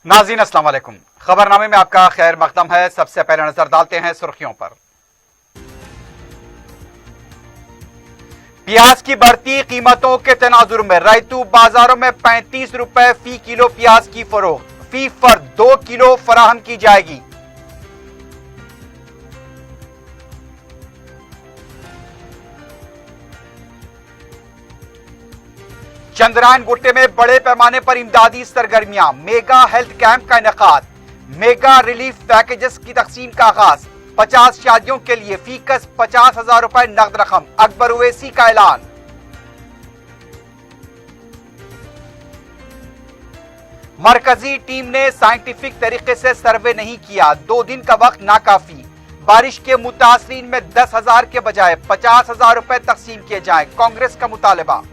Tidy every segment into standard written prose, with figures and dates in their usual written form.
नाज़रीन अस्सलाम वालेकुम। खबरनामे में आपका खैर मकदम है। सबसे पहले नजर डालते हैं सुर्खियों पर। प्याज की बढ़ती कीमतों के तनाजुर में रैतू बाजारों में 35 रुपए फी किलो प्याज की फरोख्त, फी फर्द 2 किलो फराहम की जाएगी। चंद्रायन गुट्टे में बड़े पैमाने पर इमदादी सरगर्मियां, मेगा हेल्थ कैंप का इनेकाद, मेगा रिलीफ पैकेजेस की तकसीम का आगाज, 50 शादियों के लिए फीकस 50,000 रुपए नकद रकम, अकबर ओवैसी का ऐलान। मरकजी टीम ने साइंटिफिक तरीके से सर्वे नहीं किया, 2 दिन का वक्त नाकाफी, बारिश के मुतासरीन में 10,000 के बजाय 50,000 रुपए तकसीम किए जाएं, कांग्रेस का मुतालबा।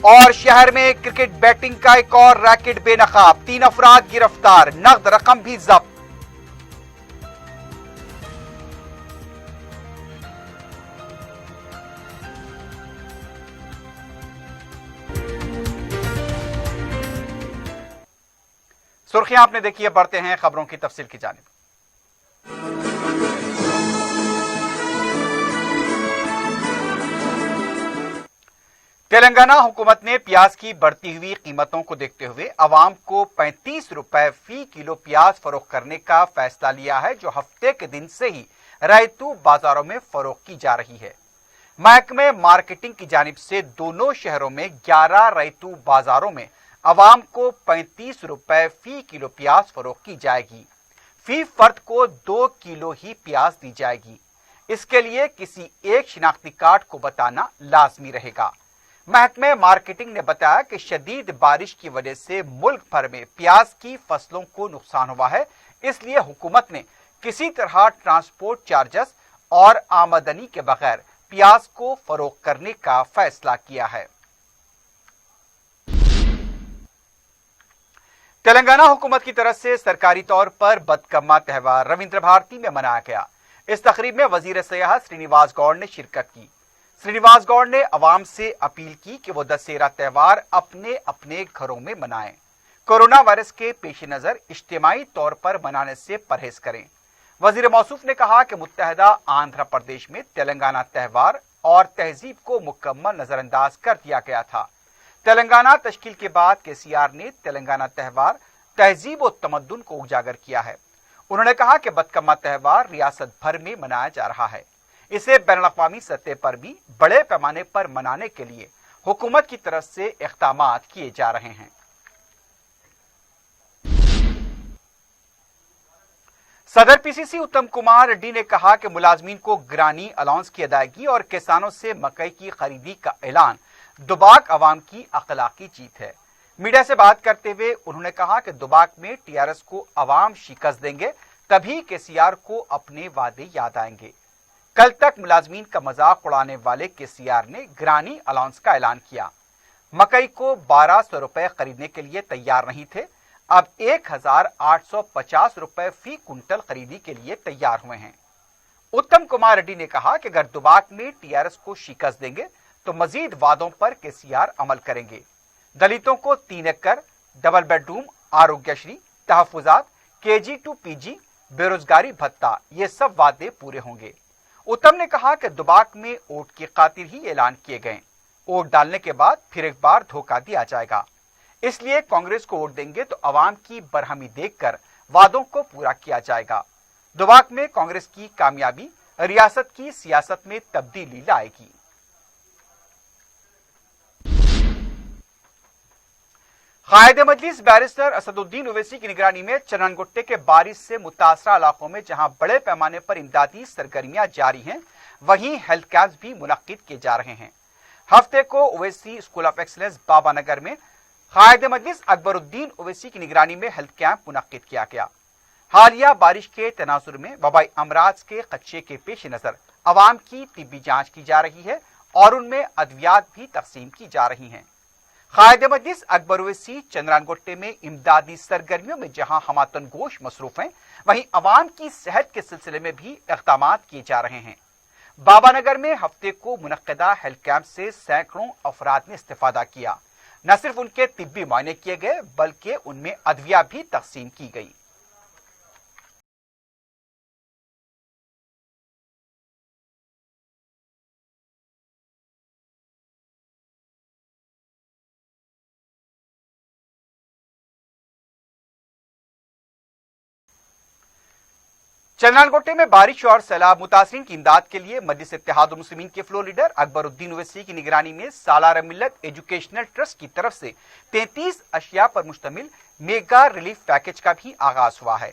और शहर में क्रिकेट बैटिंग का एक और रैकेट बेनकाब, 3 अफराद गिरफ्तार, नकद रकम भी जब्त। सुर्खियां आपने देखी है, बढ़ते हैं खबरों की तफसील की जानिब। तेलंगाना हुकूमत ने प्याज की बढ़ती हुई कीमतों को देखते हुए अवाम को 35 रुपए फी किलो प्याज फरोख्त करने का फैसला लिया है, जो हफ्ते के दिन से ही रैतू बाजारों में फरोख्त की जा रही है। महकमे मार्केटिंग की जानिब से दोनों शहरों में 11 रैतू बाजारों में अवाम को 35 रुपए फी किलो प्याज फरोख्त की जाएगी। फी फर्द को 2 किलो ही प्याज दी जाएगी। इसके लिए किसी एक शिनाख्ती कार्ड को बताना लाजमी रहेगा। महकमे मार्केटिंग ने बताया कि शदीद बारिश की वजह से मुल्क भर में प्याज की फसलों को नुकसान हुआ है, इसलिए हुकूमत ने किसी तरह ट्रांसपोर्ट चार्जेस और आमदनी के बगैर प्याज को फरोख्त करने का फैसला किया है। तेलंगाना हुकूमत की तरफ से सरकारी तौर पर बदकम्मा त्यौहार रविंद्र भारती में मनाया गया। इस तकरीब में वजीर सियाहत श्रीनिवास गौड़ ने शिरकत की। श्रीनिवास गौड़ ने अवाम से अपील की कि वो दशहरा त्यौहार अपने अपने घरों में मनाएं। कोरोना वायरस के पेश नजर इज्तिमाई तौर पर मनाने से परहेज करें। वजीर मौसूफ ने कहा कि मुत्तहदा आंध्र प्रदेश में तेलंगाना त्यौहार और तहजीब को मुकम्मल नजरअंदाज कर दिया गया था। तेलंगाना तश्कील के बाद केसीआर ने तेलंगाना त्यौहार तहजीब और तमद्दुन को उजागर किया है। उन्होंने कहा कि बदकम्मा त्यौहार रियासत भर में मनाया जा रहा है। इसे बैनुल-अक़वामी सतह पर भी बड़े पैमाने पर मनाने के लिए हुकूमत की तरफ से इक़दामात किए जा रहे हैं। सदर पीसीसी उत्तम कुमार रेड्डी ने कहा कि मुलाजमीन को ग्रानी अलाउंस की अदायगी और किसानों से मकई की खरीदी का ऐलान दुबाक अवाम की अखलाकी जीत है। मीडिया से बात करते हुए उन्होंने कहा कि दुबाक में टीआरएस को अवाम शिकस्त देंगे, तभी केसीआर को अपने वादे याद आएंगे। कल तक मुलाजमीन का मजाक उड़ाने वाले केसीआर ने ग्रानी अलाउंस का ऐलान किया। मकई को 1200 रुपए खरीदने के लिए तैयार नहीं थे, अब 1,850 रुपए फी कुंटल खरीदी के लिए तैयार हुए हैं। उत्तम कुमार रेड्डी ने कहा कि अगर दुबाक में टीआरएस को शिकस्त देंगे तो मजीद वादों पर केसीआर अमल करेंगे। दलितों को 3 एकड़, डबल बेडरूम, आरोग्यश्री, तहफुजात, केजी टू पीजी, बेरोजगारी भत्ता, ये सब वादे पूरे होंगे। उत्तम ने कहा कि दुबाक में वोट की खातिर ही ऐलान किए गए, वोट डालने के बाद फिर एक बार धोखा दिया जाएगा, इसलिए कांग्रेस को वोट देंगे तो अवाम की बरहमी देखकर वादों को पूरा किया जाएगा। दुबाक में कांग्रेस की कामयाबी रियासत की सियासत में तब्दीली लाएगी। कायदे मजलिस बैरिस्टर असदुद्दीन ओवैसी की निगरानी में चंद्रायन के बारिश से मुतासरा इलाकों में जहां बड़े पैमाने पर इमदादी सरगर्मियां जारी हैं, वहीं हेल्थ कैंप भी मुनक्किद किए जा रहे हैं। हफ्ते को Owaisi school of excellence Babanagar में कायदे मजलिस अकबरुद्दीन ओवैसी की निगरानी में हेल्थ कैंप मुनक्किद किया गया। हालिया बारिश के तनाजुर में वबाई अमराज के खदशे के पेश नजर अवाम की तिब्बी जांच की जा रही है और उनमें अद्वियात भी तकसीम की जा रही हैं। कायदे मजलिस अकबर ओवैसी चंद्रायन में इमदादी सरगर्मियों में जहां हमातन गोश मसरूफ हैं, वहीं अवाम की सेहत के सिलसिले में भी इक़दामात किए जा रहे हैं। बाबा नगर में हफ्ते को मुनक्किदा हेल्थ कैंप से सैकड़ों अफराद ने इस्तेफादा किया। न सिर्फ उनके तिब्बी मुआयने किए गए बल्कि उनमें अदविया भी तकसीम की गई। चंद्रानगोटे में बारिश और सैलाब मुतासरीन की इमदाद के लिए मजलिस इत्तेहाद मुस्लिमीन के फ्लोर लीडर अकबरुद्दीन ओवैसी की निगरानी में सालार मिल्लत एजुकेशनल ट्रस्ट की तरफ से 33 अशिया पर मुश्तमिल मेगा रिलीफ पैकेज का भी आगाज हुआ है।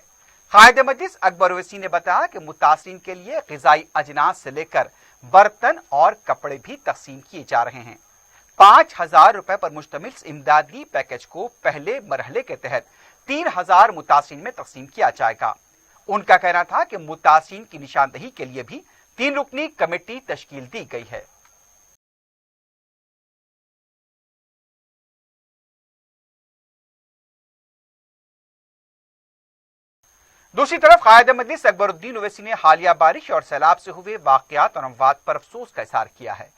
कायद मजलिस अकबर ओवैसी ने बताया कि मुतासरीन के लिए ग़िज़ाई अजनास से लेकर बर्तन और कपड़े भी तकसीम किए जा रहे हैं। 5,000 रुपए पर मुश्तमिल इमदादी पैकेज को पहले मरहले के तहत 3,000 मुतासरीन में तकसीम किया जाएगा। उनका कहना था कि मुतासरीन की निशानदही के लिए भी 3 रुकनी कमेटी तश्कील दी गई है। दूसरी तरफ कायद मजलिस अकबरुद्दीन ओवैसी ने हालिया बारिश और सैलाब से हुए वाकयात और अमवात पर अफसोस का इजहार किया है।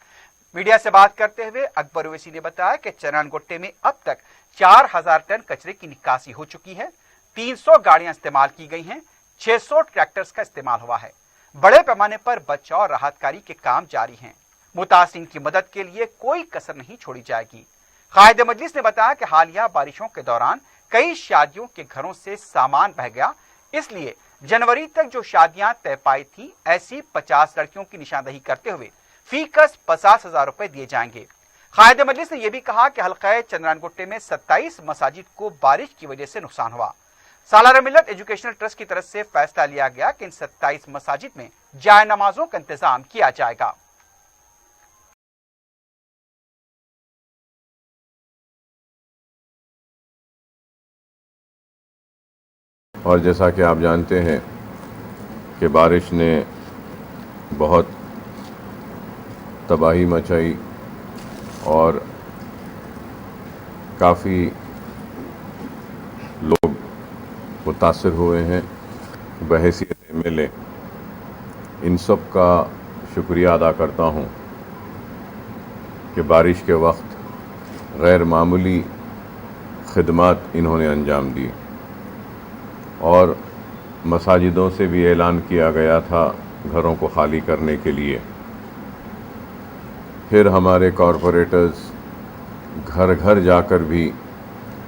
मीडिया से बात करते हुए अकबर ओवैसी ने बताया कि चंद्रानगोटे में अब तक 4,000 टन कचरे की निकासी हो चुकी है, 300 गाड़ियां इस्तेमाल की गई हैं, 600 ट्रैक्टर्स का इस्तेमाल हुआ है। बड़े पैमाने पर बचाव और राहतकारी के काम जारी हैं। मुतासिन की मदद के लिए कोई कसर नहीं छोड़ी जाएगी। कायद मजलिस ने बताया कि हालिया बारिशों के दौरान कई शादियों के घरों से सामान बह गया, इसलिए जनवरी तक जो शादियां तय पाई थी ऐसी 50 लड़कियों की निशानदही करते हुए फीकस 50,000 रुपए दिए जाएंगे। कायद मजलिस ने यह भी कहा कि हल्का चंद्रानगोटे में 27 मसाजिद को बारिश की वजह से नुकसान हुआ। सालार मिल्लत एजुकेशनल ट्रस्ट की तरफ से फैसला लिया गया कि इन 27 मसाजिद में जाए नमाजों का इंतजाम किया जाएगा। और जैसा कि आप जानते हैं कि बारिश ने बहुत तबाही मचाई और काफ़ी लोग मुतासिर हुए हैं। बहैसियत MLA इन सब का शुक्रिया अदा करता हूँ कि बारिश के वक्त गैर मामूली खिदमत इन्होंने अंजाम दी और मसाजिदों से भी ऐलान किया गया था घरों को खाली करने के लिए। फिर हमारे कॉरपोरेटर्स घर घर जाकर भी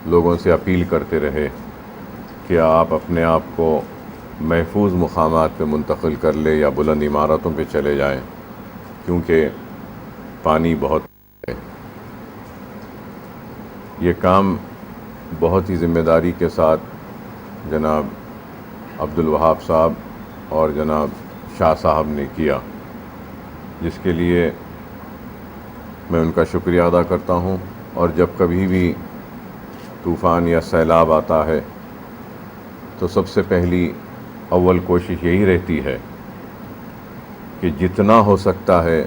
लोगों से अपील करते रहे कि आप अपने आप को महफूज मुकामात पे मुंतकिल कर ले या बुलंद इमारतों पे चले जाएं, क्योंकि पानी बहुत है। ये काम बहुत ही ज़िम्मेदारी के साथ जनाब अब्दुल वहाब साहब और जनाब शाह साहब ने किया, जिसके लिए मैं उनका शुक्रिया अदा करता हूँ। और जब कभी भी तूफ़ान या सैलाब आता है तो सबसे पहली अव्वल कोशिश यही रहती है कि जितना हो सकता है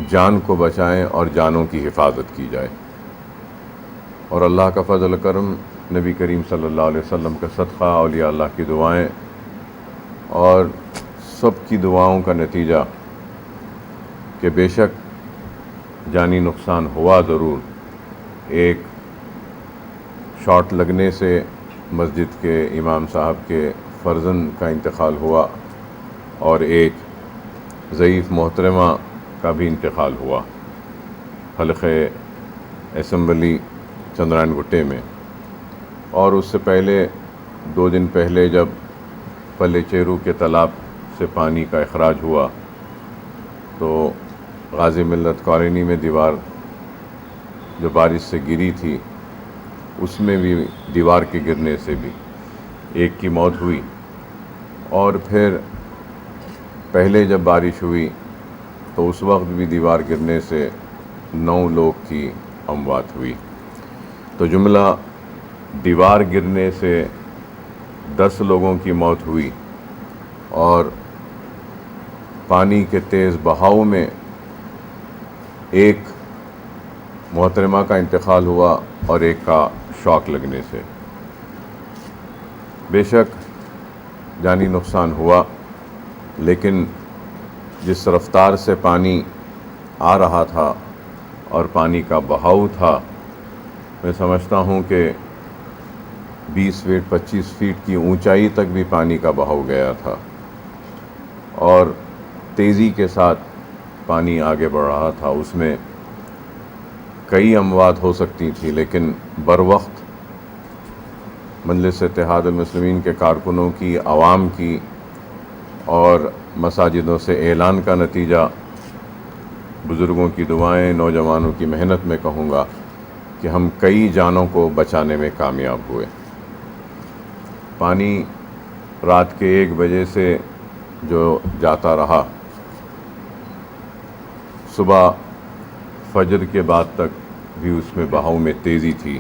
जान को बचाएं और जानों की हिफाजत की जाए। और अल्लाह का फ़ज़ल करम, नबी करीम सल्लल्लाहु अलैहि वसल्लम का सदक़ा, औलिया अल्लाह की दुआएं और सब की दुआओं का नतीजा कि बेशक जानी नुकसान हुआ ज़रूर। एक शॉट लगने से मस्जिद के इमाम साहब के फ़र्जन का इंतकाल हुआ और एक ज़ईफ़ मोहतरमा का भी इंतकाल हुआ हल्क़े असम्बली चंद्रानगुट्टे में। और उससे पहले 2 दिन पहले जब पल्ले चेरू के तालाब से पानी का अखराज हुआ तो गाज़ी मिल्लत कॉलोनी में दीवार जो बारिश से गिरी थी उसमें भी दीवार के गिरने से भी एक की मौत हुई। और फिर पहले जब बारिश हुई तो उस वक्त भी दीवार गिरने से 9 लोग की अमवात हुई। तो जुमला दीवार गिरने से 10 लोगों की मौत हुई और पानी के तेज़ बहाव में एक मोहतरमा का इंतकाल हुआ और एक का शॉक लगने से। बेशक जानी नुकसान हुआ, लेकिन جس رفتار سے پانی آ رہا تھا اور پانی کا بہاؤ تھا، میں سمجھتا ہوں کہ 20 فیٹ 25 فیٹ کی اونچائی تک بھی پانی کا بہاؤ گیا تھا، اور تیزی کے ساتھ پانی آگے بڑھ رہا تھا۔ اس میں کئی اموات ہو سکتی تھی، لیکن بروقت مجلس اتحاد المسلمین کے کارکنوں کی، عوام کی اور مساجدوں سے اعلان کا نتیجہ، بزرگوں کی دعائیں، نوجوانوں کی محنت میں کہوں گا کہ ہم کئی جانوں کو بچانے میں کامیاب ہوئے۔ پانی رات کے 1 بجے سے جو جاتا رہا، صبح فجر کے بعد تک بھی اس میں بہاؤ میں تیزی تھی،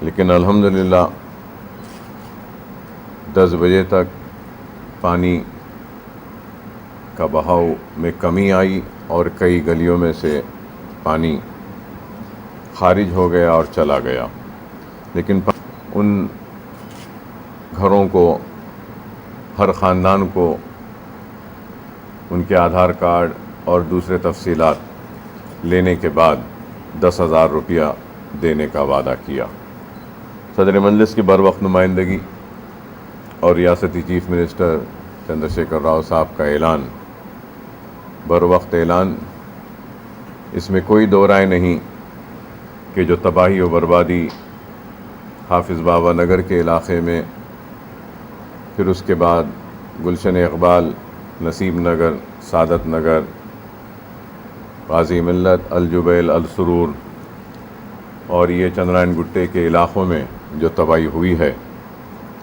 لیکن الحمدللہ 10 بجے تک پانی کا بہاؤ میں کمی آئی اور کئی گلیوں میں سے پانی خارج ہو گیا اور چلا گیا۔ لیکن ان گھروں کو، ہر خاندان کو ان کے آدھار کارڈ اور دوسرے تفصیلات لینے کے بعد 10,000 روپیہ دینے کا وعدہ کیا۔ صدر مجلس کی بروقت نمائندگی اور ریاستی چیف منسٹر چندر شیکھر راؤ صاحب کا اعلان، بروقت اعلان، اس میں کوئی دو رائے نہیں کہ جو تباہی و بربادی حافظ بابا نگر کے علاقے میں، پھر اس کے بعد گلشن اقبال، نسیم نگر، سعادت نگر، غازی ملت، الجبیل، السرور اور یہ چندرائن گٹے کے علاقوں میں جو تباہی ہوئی ہے،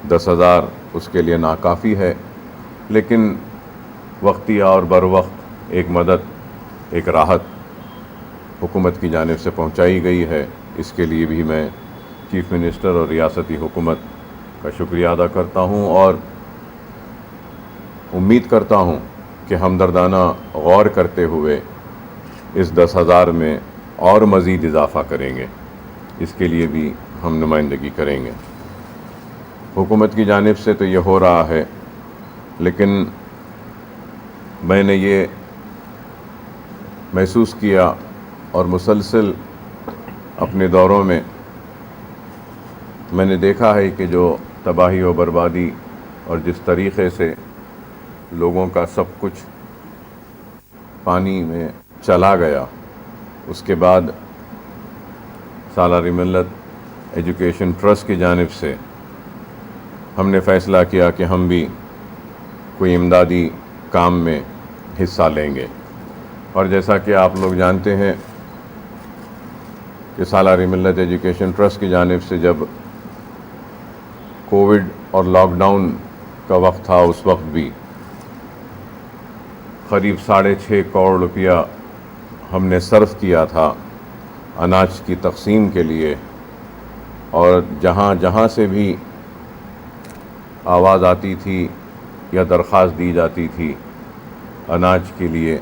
10,000 اس کے لیے ناکافی ہے، لیکن وقتیہ اور بروقت ایک مدد، ایک راحت حکومت کی جانب سے پہنچائی گئی ہے۔ اس کے لیے بھی میں چیف منسٹر اور ریاستی حکومت کا شکریہ ادا کرتا ہوں، اور امید کرتا ہوں کہ ہمدردانہ غور کرتے ہوئے اس 10,000 میں اور مزید اضافہ کریں گے۔ اس کے لیے بھی ہم نمائندگی کریں گے۔ حکومت کی جانب سے تو یہ ہو رہا ہے، لیکن میں نے یہ محسوس کیا اور مسلسل اپنے دوروں میں نے دیکھا ہے کہ جو تباہی و بربادی اور جس طریقے سے لوگوں کا سب کچھ پانی میں چلا گیا، اس کے بعد سالار ملت ایجوکیشن ٹرسٹ کی جانب سے ہم نے فیصلہ کیا کہ ہم بھی کوئی امدادی کام میں حصہ لیں گے۔ اور جیسا کہ آپ لوگ جانتے ہیں کہ سالار ملت ایجوکیشن ٹرسٹ کی جانب سے جب کووڈ اور لاک ڈاؤن کا وقت تھا، اس وقت بھی قریب 6.5 کروڑ روپیہ ہم نے صرف کیا تھا اناج کی تقسیم کے لیے، اور جہاں جہاں سے بھی آواز آتی تھی یا درخواست دی جاتی تھی اناج کے لیے،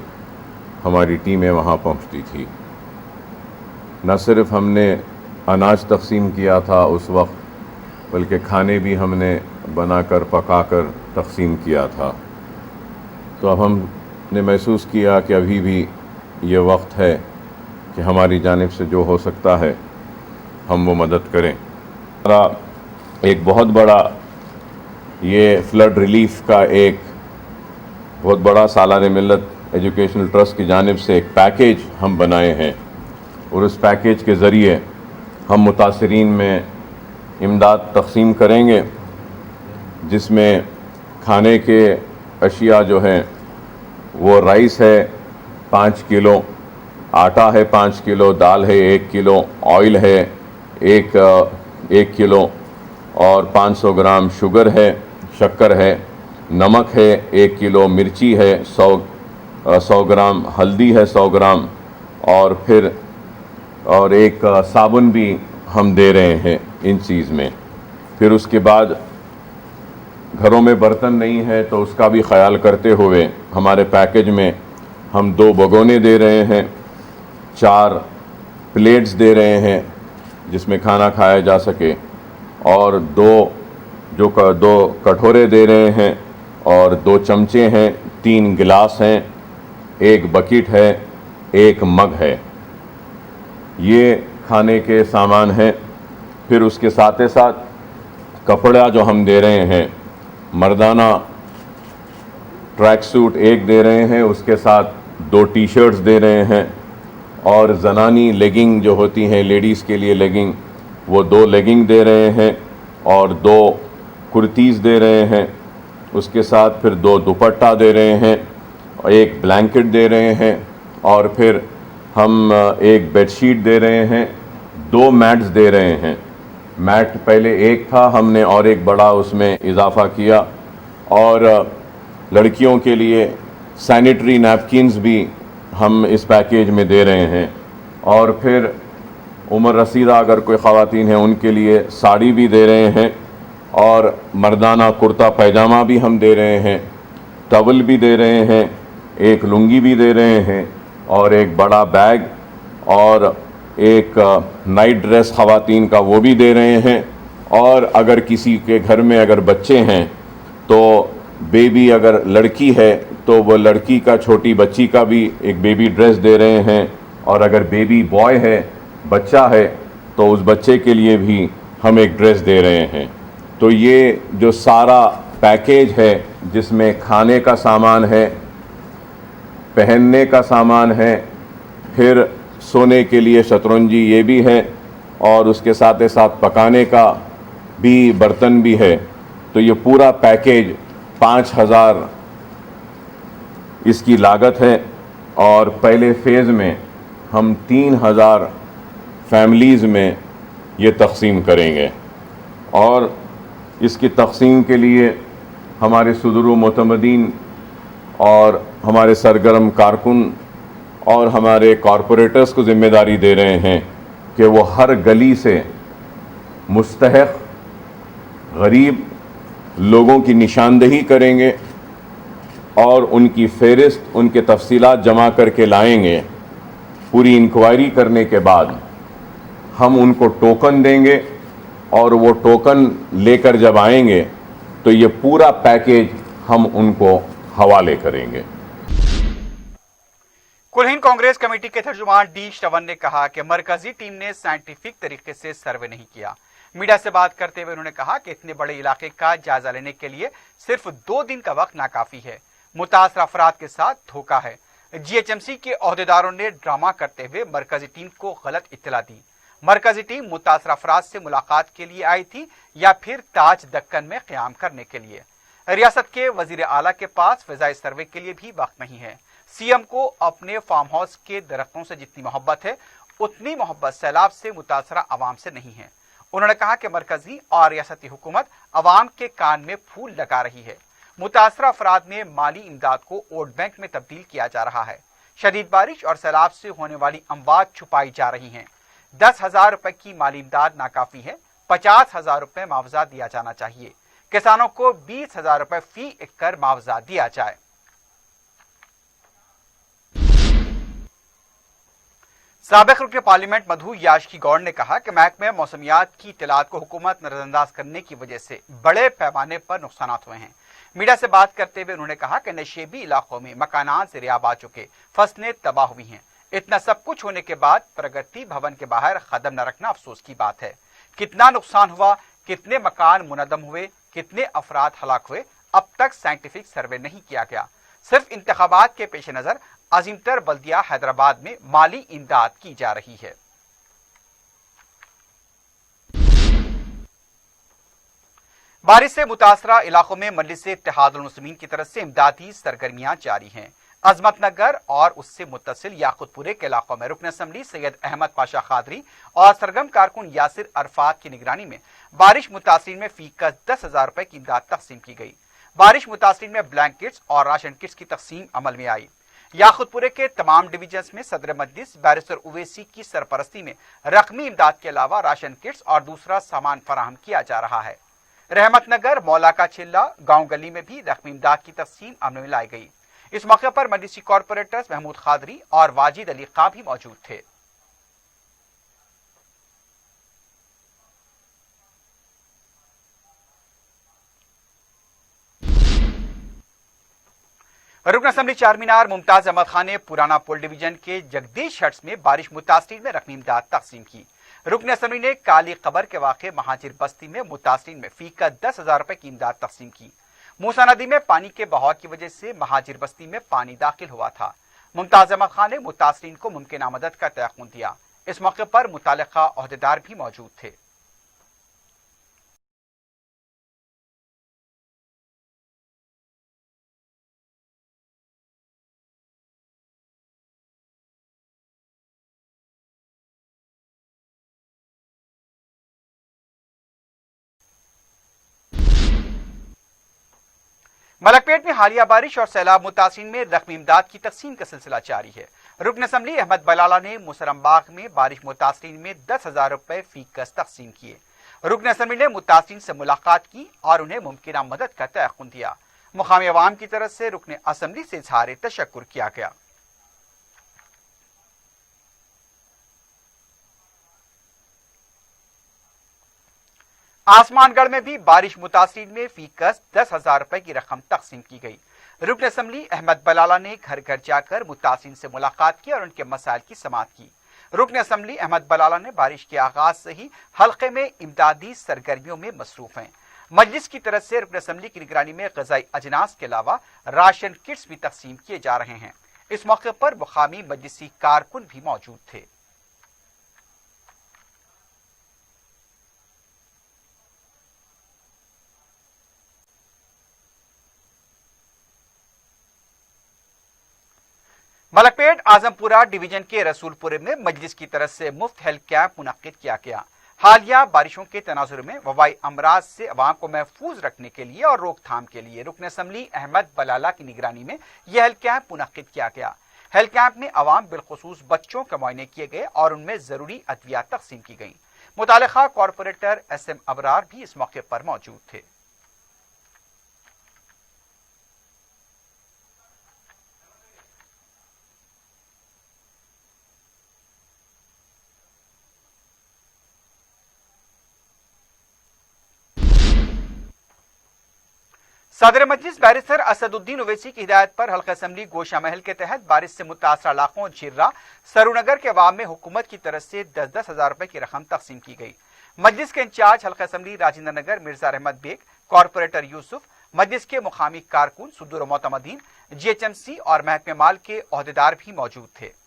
ہماری ٹیمیں وہاں پہنچتی تھی۔ نہ صرف ہم نے اناج تقسیم کیا تھا اس وقت، بلکہ کھانے بھی ہم نے بنا کر، پکا کر تقسیم کیا تھا۔ تو اب ہم نے محسوس کیا کہ ابھی بھی یہ وقت ہے کہ ہماری جانب سے جو ہو سکتا ہے ہم وہ مدد کریں۔ ایک بہت بڑا یہ فلڈ ریلیف کا ایک بہت بڑا سالار ملت ایجوکیشنل ٹرسٹ کی جانب سے ایک پیکیج ہم بنائے ہیں، اور اس پیکیج کے ذریعے ہم متاثرین میں امداد تقسیم کریں گے، جس میں کھانے کے اشیاء جو ہیں وہ رائس ہے 5 کلو، آٹا ہے 5 کلو، دال ہے 1 کلو، آئل ہے 1 کلو، اور 500 گرام شوگر ہے، شکر ہے، نمک ہے 1 کلو، مرچی ہے 100 گرام، ہلدی ہے 100 گرام، اور پھر ایک صابن بھی ہم دے رہے ہیں ان چیز میں۔ پھر اس کے بعد گھروں میں برتن نہیں ہے تو اس کا بھی خیال کرتے ہوئے ہمارے پیکیج میں ہم 2 بگونے دے رہے ہیں، 4 پلیٹس دے رہے ہیں جس میں کھانا کھایا جا سکے، اور 2 کٹورے دے رہے ہیں، اور 2 چمچے ہیں، 3 گلاس ہیں، एक बकेट है, एक मग है, ये खाने के सामान हैं। फिर उसके साथ साथ कपड़ा जो हम दे रहे हैं, मर्दाना ट्रैक सूट एक दे रहे हैं, उसके साथ 2 टी शर्ट्स दे रहे हैं, और ज़नानी लेगिंग जो होती हैं लेडीज़ के लिए लेगिंग, वो 2 लेगिंग दे रहे हैं और 2 कुर्तीज़ दे रहे हैं। उसके साथ फिर 2 दुपट्टा दे रहे हैं, एक ब्लैंकेट दे रहे हैं, और फिर हम एक बेडशीट दे रहे हैं, 2 मैट्स दे रहे हैं। मैट पहले एक था, हमने और एक बड़ा उसमें इजाफ़ा किया, और लड़कियों के लिए सैनिटरी नैपकिन्स भी हम इस पैकेज में दे रहे हैं। और फिर उम्र रसीदा अगर कोई ख़वातीन हैं उनके लिए साड़ी भी दे रहे हैं, और मर्दाना कुर्ता पैजामा भी हम दे रहे हैं, टवल भी दे रहे हैं, एक लुंगी भी दे रहे हैं, और एक बड़ा बैग और एक नाइट ड्रेस ख़वातीन का वो भी दे रहे हैं। और अगर किसी के घर में अगर बच्चे हैं तो बेबी अगर लड़की है तो वो लड़की का, छोटी बच्ची का भी एक बेबी ड्रेस दे रहे हैं, और अगर बेबी बॉय है, बच्चा है, तो उस बच्चे के लिए भी हम एक ड्रेस दे रहे हैं। तो ये जो सारा पैकेज है जिसमें खाने का सामान है, पहनने का सामान है, फिर सोने के लिए शतरंजी ये भी है, और उसके साथ साथ पकाने का भी बर्तन भी है। तो ये पूरा पैकेज 5,000 इसकी लागत है, और पहले फ़ेज़ में हम 3,000 फैमिलीज़ में ये तक़सीम करेंगे। और इसकी तक़सीम के लिए हमारे सुदूर मोतमदीन और हमारे सरगर्म कारकुन और हमारे कॉरपोरेटर्स को ज़िम्मेदारी दे रहे हैं कि वो हर गली से मुस्तहक़ गरीब लोगों की निशानदही करेंगे और उनकी फ़हरिस्त, उनके तफसीलात जमा करके लाएंगे। पूरी इंक्वायरी करने के बाद हम उनको टोकन देंगे, और वो टोकन लेकर जब आएंगे तो ये पूरा पैकेज हम उनको हवाले करेंगे। कुल हिंद कांग्रेस कमेटी के तर्जुमान डी श्रवण ने कहा कि मरकजी टीम ने साइंटिफिक तरीके से सर्वे नहीं किया। मीडिया से बात करते हुए उन्होंने कहा कि इतने बड़े इलाके का जायजा लेने के लिए सिर्फ 2 दिन का वक्त नाकाफी है। मुतासर अफराद के साथ धोखा है। जीएचएमसी के ओहदेदारों ने ड्रामा करते हुए मरकजी टीम को गलत इत्तला दी। मरकजी टीम मुतासर अफराद से मुलाकात के लिए आई थी या फिर ताज दक्कन में क़याम करने के लिए। रियासत के वजीर आला के पास फ़िज़ाई सर्वे के लिए भी वक्त नहीं है। सीएम को अपने फार्म हाउस के दरख्तों से जितनी मोहब्बत है, उतनी मोहब्बत सैलाब से मुतासरा आवाम से नहीं है। उन्होंने कहा कि मरकजी और रियासती हुकूमत आवाम के कान में फूल लगा रही है। मुतासरा अफराद में माली इमदाद को वोट बैंक में तब्दील किया जा रहा है। शदीद बारिश और सैलाब से होने वाली अमवात छुपाई जा रही हैं। 10,000 रुपए की माली इमदाद नाकाफी है। 50,000 रुपए मुआवजा दिया जाना चाहिए। किसानों को 20,000 रुपए फी एकड़ मुआवजा दिया जाए। साबिक रुकन पार्लियामेंट मधु याशकी गौड़ ने कहा कि महकमे मौसमियात की इत्तलात को हुकूमत नजरअंदाज करने की वजह से बड़े पैमाने पर नुकसान हुए हैं। मीडिया से बात करते हुए उन्होंने कहा कि नशेबी इलाकों में मकानात ज़ेरियाब आ चुके, फसलें तबाह हुई हैं। इतना सब कुछ होने के बाद प्रगति भवन के बाहर कदम न रखना अफसोस की बात है। कितना नुकसान हुआ, कितने मकान मुनदम हुए, कितने अफराद हलाक हुए, अब तक साइंटिफिक सर्वे नहीं किया गया। सिर्फ इंतखाबात के पेश नजर अजीमतर बल्दिया हैदराबाद में माली इमदाद की जा रही है। बारिश से मुतासरा इलाकों में मजलिस इत्तेहादुल मुस्लिमीन की तरफ से इमदादी सरगर्मियां जारी हैं। अजमतनगर और उससे मुत्तसिल याकुतपुरे के इलाकों में रुकन असम्बली सैयद अहमद पाशा खादरी और सरगर्म कारकुन यासिर अरफात की निगरानी में बारिश मुतासरीन में फीकस 10,000 रुपए की इमदाद तकसीम की गई। बारिश मुतासरीन में ब्लैंकेट्स और राशन किट्स की तकसीम अमल में आई। याकुतपुरे के तमाम डिवीजन्स में सदर मजलिस बैरिस्टर उवैसी की सरपरस्ती में रकमी इमदाद के अलावा राशन किट्स और दूसरा सामान फराहम किया जा रहा है। रहमतनगर, मौला का चिल्ला, गांव गली में भी रकमी इमदाद की तकसीम अमल में लाई गई। इस मौके पर मजलिसी कॉरपोरेटर्स महमूद खादरी और वाजिद अली खां भी मौजूद थे। रुकन असम्बली चारमीनार मुमताज अहमद खान ने पुराना पुल डिवीजन के जगदीश हट्स में बारिश मुतासरीन में रकमी इमदाद तकसीम की। रुकन असम्बली ने काली कबर के वाक़े महाजिर बस्ती में मुतासरीन में फी का 10,000 रुपए की इमदाद तकसीम की। मूसा नदी में पानी के बहाव की वजह से महाजिर बस्ती में पानी दाखिल हुआ था। मुमताज अहमद खान ने मुतासरीन को मुमकिन मदद का तयक़ुन दिया। इस मौके पर मुतल्लिका ओहदेदार भी मौजूद थे। मलकपेट में हालिया बारिश और सैलाब मुतासिन में रकमी इमदाद की तकसीम का सिलसिला जारी है। रुकन असम्बली अहमद बलाला ने मुसरमबाग में बारिश मुतासिन में 10,000 रुपए फी कस तकसीम किए। रुकन असम्बली ने मुतासिन से मुलाकात की और उन्हें मुमकिन मदद का तयक़ुन दिया। मुकामी अवाम की तरफ से रुकन असम्बली से इजहार तशक्कुर किया गया। आसमानगढ़ में भी बारिश मुतासिर में फी कस 10,000 रुपए की रकम तकसीम की गई। रुकन असम्बली अहमद बलाला ने घर घर जाकर मुतासिर से मुलाकात की और उनके मसाइल की समाअत की। रुकन असम्बली अहमद बलाला ने बारिश के आगाज से ही हल्के में इमदादी सरगर्मियों में मसरूफ हैं। मजलिस की तरफ से रुकन असम्बली की निगरानी में ग़िज़ाई अजनास के अलावा राशन किट्स भी तकसीम किए जा रहे हैं। इस मौके पर मुकामी मजलिसी कारकुन भी मौजूद थे। मलकपेट आजमपुरा डिवीजन के रसूलपुरे में मजलिस की तरफ से मुफ्त हेल्थ कैंप मुनक्किद किया गया। हालिया बारिशों के तनाजुर में वबाई अमराज से अवाम को महफूज रखने के लिए और रोकथाम के लिए रुकन असम्बली अहमद बलाला की निगरानी में यह हेल्थ कैंप मुनक्किद किया गया। हेल्थ कैंप में अवाम बिलखुसूस बच्चों के मुआयने किए गए और उनमें जरूरी अद्वियात तकसीम की गई। मुतालिका कॉरपोरेटर SM अबरार भी इस मौके पर मौजूद थे। सदर मजलिस बैरिस्टर असदुद्दीन ओवैसी की हिदायत पर हल्का असम्बली गोशा महल के तहत बारिश से मुतासरा इलाकों झिर्रा सरूनगर के अवाम में हुकूमत की तरफ से 10-10 हजार रुपए की रकम तकसीम की गई। मजलिस के इंचार्ज हल्का असम्बली राजेंद्र नगर मिर्जा रहमत बेग, कॉरपोरेटर यूसुफ, मजलिस के मुकामी कारकुन सुदूर मोतमदीन, GHMC और महकमे माल के ओहदेदार भी मौजूद थे।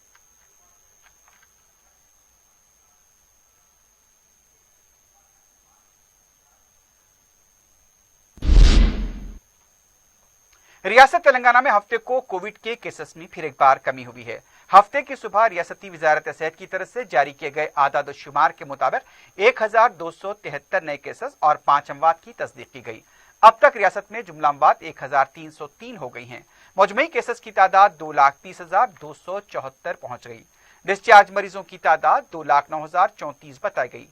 रियासत तेलंगाना में हफ्ते को कोविड के केसेस में फिर एक बार कमी हुई है। हफ्ते की सुबह रियासती वजारत सेहत की तरफ से जारी किए गए आदाद शुमार के मुताबिक 1,273 नए केसेस और 5 अमवात की तस्दीक की गई। अब तक रियासत में जुमला अमवात 1,303 हो गई हैं। मजमूई केसेस की तादाद 2,30,274 पहुंच गई। डिस्चार्ज मरीजों की तादाद 2,09,034 बताई गई।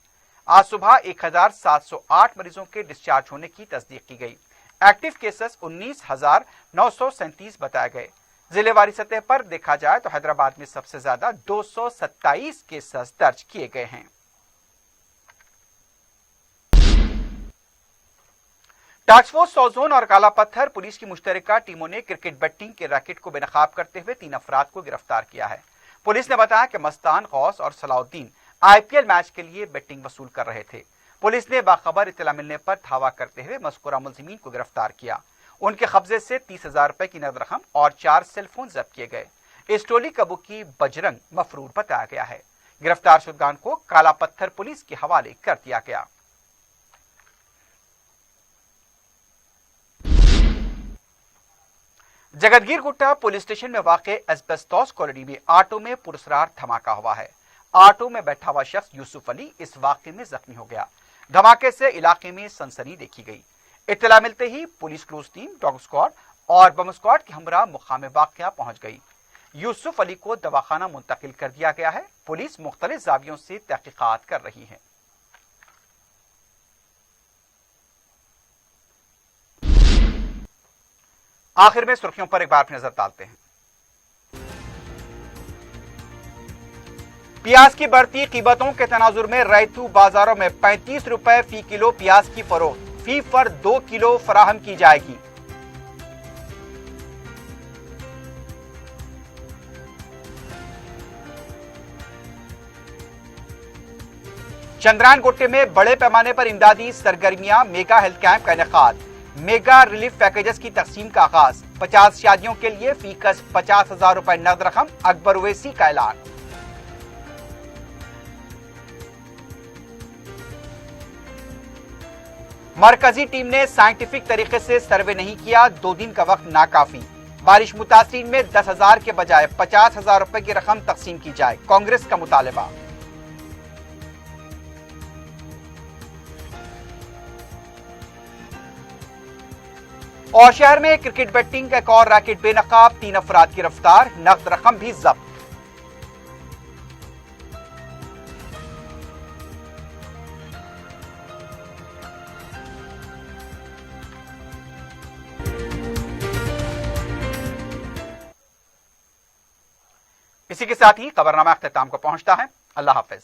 आज सुबह 1,708 मरीजों के डिस्चार्ज होने की तस्दीक की गई। एक्टिव केसेस 19,937 बताए गए। जिलेवारी सतह पर देखा जाए तो हैदराबाद में सबसे ज्यादा 227 केसेस दर्ज किए गए हैं। टास्क फोर्स 100 जोन और काला पत्थर पुलिस की मुश्तरका टीमों ने क्रिकेट बेटिंग के रैकेट को बेनकाब करते हुए 3 अफराद को गिरफ्तार किया है। पुलिस ने बताया कि मस्तान, गौस और सलाउद्दीन IPL मैच के लिए बेटिंग वसूल कर रहे थे। पुलिस ने बाखबर इत्तला मिलने पर धावा करते हुए मज़कूरा मुलजिमीन को गिरफ्तार किया। उनके कब्जे से 30,000 रुपए की नकद रकम और 4 सेलफोन जब्त किए गए। इस टोली का मुखी बजरंग मफरूर बताया गया है। गिरफ्तार शुदगान को काला पत्थर पुलिस के हवाले कर दिया गया। जगतगीर गुट्टा पुलिस स्टेशन में वाक़े एस्बेस्टॉस कॉलोनी में ऑटो में पुरस्कार धमाका हुआ है। ऑटो में बैठा हुआ शख्स यूसुफ अली इस वाक़े में जख्मी हो गया। धमाके से इलाके में सनसनी देखी गई। इत्तला मिलते ही police clues team, dog squad और बम स्क्वाड के हमरा मुकाम वाक़या पहुंच गई। यूसुफ अली को दवाखाना मुंतकिल कर दिया गया है। पुलिस मुख्तलिफ जावियों से तहकीकात कर रही है। आखिर में सुर्खियों पर एक बार नजर डालते हैं। प्याज की बढ़ती कीमतों के तनाजुर में रैतू बाजारों में 35 रुपए फी किलो प्याज की फरोख्त फी फर 2 किलो फराहम की जाएगी। चंद्रायन गोट्टे में बड़े पैमाने पर इमदादी सरगर्मियां, मेगा हेल्थ कैंप का इनेकाद, मेगा रिलीफ पैकेजेस की तकसीम का आगाज, 50 शादियों के लिए फीकस 50,000 रुपए नकद रकम, अकबर ओवैसी का ऐलान। मरकजी टीम ने साइंटिफिक तरीके से सर्वे नहीं किया, 2 दिन का वक्त नाकाफी, बारिश मुतासिरीन में 10,000 के बजाय 50,000 रुपए की रकम तकसीम की जाए, कांग्रेस का मुतालबा। और शहर में क्रिकेट बेटिंग का एक और रैकेट बेनकाब, 3 अफराद गिरफ्तार, नकद रकम भी जब्त। इसी के साथ ही खबरनामा अख्तिताम को पहुंचता है। अल्लाह हाफिज।